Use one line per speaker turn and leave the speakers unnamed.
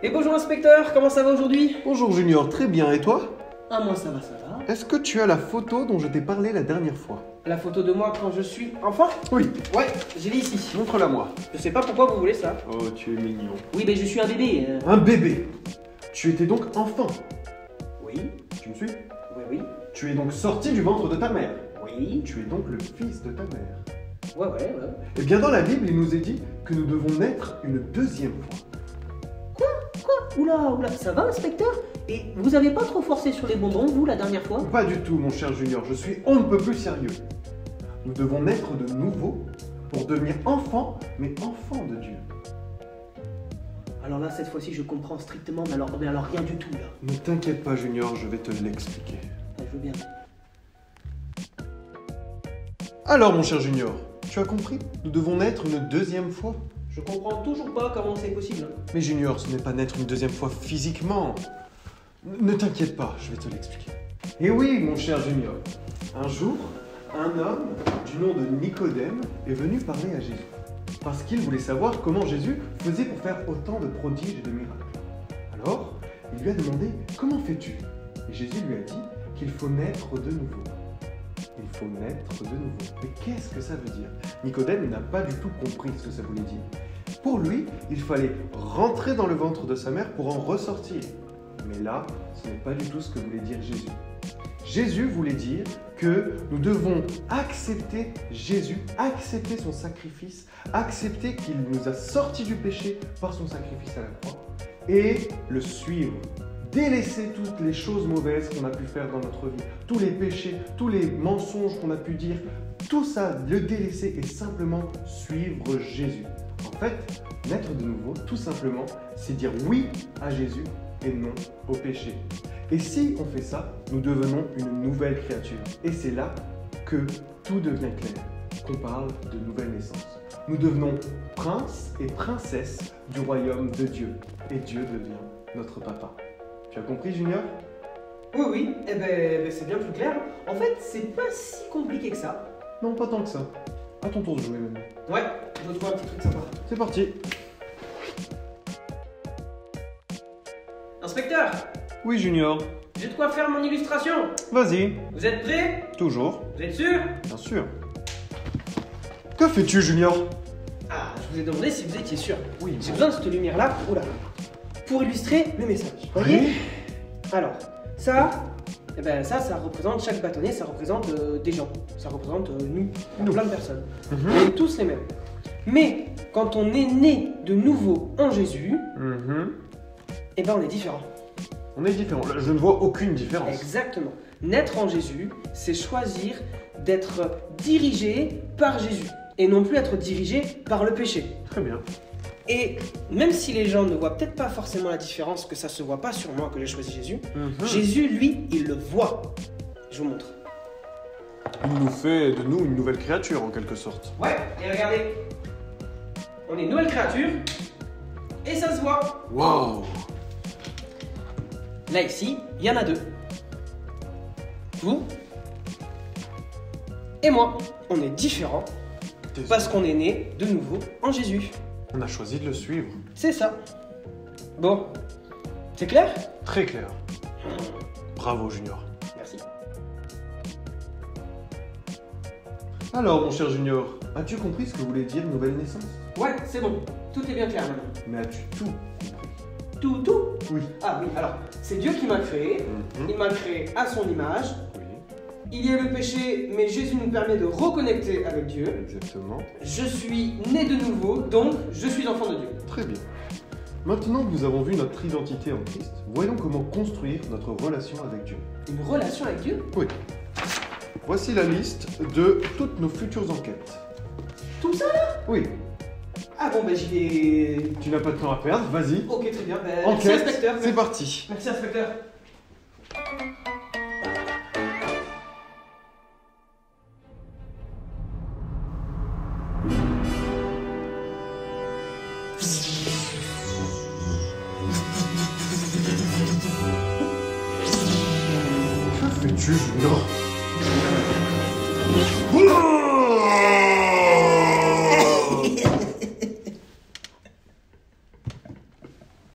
Et bonjour inspecteur, comment ça va aujourd'hui?
Bonjour Junior, très bien, et toi?
Ah moi ça va, ça va.
Est-ce que tu as la photo dont je t'ai parlé la dernière fois?
La photo de moi quand je suis enfant?
Oui.
Ouais, je l'ai ici.
Montre-la moi.
Je sais pas pourquoi vous voulez ça.
Oh, tu es mignon.
Oui, mais je suis un bébé.
Un bébé. Tu étais donc enfant.
Oui,
Tu me suis?
oui.
Tu es donc sorti du ventre de ta mère.
Oui.
Tu es donc le fils de ta mère.
Ouais.
Eh bien dans la Bible, il nous est dit que nous devons naître une deuxième fois.
Quoi? Oula, ça va inspecteur? Et vous avez pas trop forcé sur les bonbons, vous, la dernière fois?
Pas du tout, mon cher Junior, je suis on ne peut plus sérieux. Nous devons naître de nouveau pour devenir enfants, mais enfants de Dieu.
Alors là, cette fois-ci, je comprends strictement, mais alors rien du tout, là.
Ne t'inquiète pas Junior, je vais te l'expliquer.
Je veux bien.
Alors mon cher Junior, tu as compris? Nous devons naître une deuxième fois.
Je comprends toujours pas comment c'est possible.
Mais Junior, ce n'est pas naître une deuxième fois physiquement. Ne t'inquiète pas, je vais te l'expliquer. Et oui, mon cher Junior, un jour, un homme du nom de Nicodème est venu parler à Jésus. Parce qu'il voulait savoir comment Jésus faisait pour faire autant de prodiges et de miracles. Alors, il lui a demandé, comment fais-tu? Et Jésus lui a dit qu'il faut naître de nouveau. Il faut naître de nouveau. Mais qu'est-ce que ça veut dire? Nicodème n'a pas du tout compris ce que ça voulait dire. Pour lui, il fallait rentrer dans le ventre de sa mère pour en ressortir. Mais là, ce n'est pas du tout ce que voulait dire Jésus. Jésus voulait dire que nous devons accepter Jésus, accepter son sacrifice, accepter qu'il nous a sortis du péché par son sacrifice à la croix et le suivre. Délaisser toutes les choses mauvaises qu'on a pu faire dans notre vie, tous les péchés, tous les mensonges qu'on a pu dire, tout ça, le délaisser et simplement suivre Jésus. En fait, naître de nouveau, tout simplement, c'est dire oui à Jésus et non au péché. Et si on fait ça, nous devenons une nouvelle créature. Et c'est là que tout devient clair, qu'on parle de nouvelle naissance. Nous devenons princes et princesses du royaume de Dieu. Et Dieu devient notre papa. Tu as compris, Junior?
Oui, eh ben c'est bien plus clair. En fait, c'est pas si compliqué que ça.
Non, pas tant que ça. À ton tour de jouer maintenant.
Ouais, je vais trouver un petit truc sympa.
C'est parti.
Inspecteur,
Oui, Junior.
j'ai de quoi faire mon illustration.
Vas-y.
Vous êtes prêts?
Toujours.
Vous êtes sûr?
Bien sûr. Que fais-tu, Junior?
Ah, je vous ai demandé si vous étiez sûr.
Oui.
J'ai besoin de cette lumière-là, pour illustrer le message. Vous voyez? Alors, ça représente chaque bâtonnet, ça représente des gens. Ça représente nous, plein de personnes. On est tous les mêmes. Mais quand on est né de nouveau en Jésus, eh ben on est différent.
On est différents. Là, je ne vois aucune différence.
Exactement. Naître en Jésus, c'est choisir d'être dirigé par Jésus et non plus être dirigé par le péché.
Très bien.
Et même si les gens ne voient peut-être pas forcément la différence, que ça se voit pas sur moi que j'ai choisi Jésus, Jésus, lui, il le voit. Je vous montre.
Il nous fait de nous une nouvelle créature, en quelque sorte.
Ouais, et regardez. On est une nouvelle créature et ça se voit.
Waouh!
Là, ici, il y en a deux. Vous et moi. On est différents parce qu'on est né de nouveau en Jésus.
On a choisi de le suivre.
C'est ça. Bon, c'est clair?
Très clair. Bravo, Junior.
Merci.
Alors, mon cher Junior, as-tu compris ce que voulait dire nouvelle naissance?
Ouais, c'est bon. Tout est bien clair maintenant.
Mais as-tu tout compris?
Tout?
Oui.
Ah oui, alors, c'est Dieu qui m'a créé. Il m'a créé à son image.
Oui,
Il y a le péché, mais Jésus nous permet de reconnecter avec Dieu.
exactement.
Je suis né de nouveau, donc je suis enfant de Dieu.
Très bien. Maintenant que nous avons vu notre identité en Christ, voyons comment construire notre relation avec Dieu.
Une relation avec Dieu?
Oui. Voici la liste de toutes nos futures enquêtes.
Tout ça là?
Oui.
Ah bon, ben j'y vais.
Tu n'as pas de temps à perdre, vas-y.
Ok, très bien. Ben, merci
Enquête,
inspecteur.
c'est parti.
Merci inspecteur.
foutu, Junior.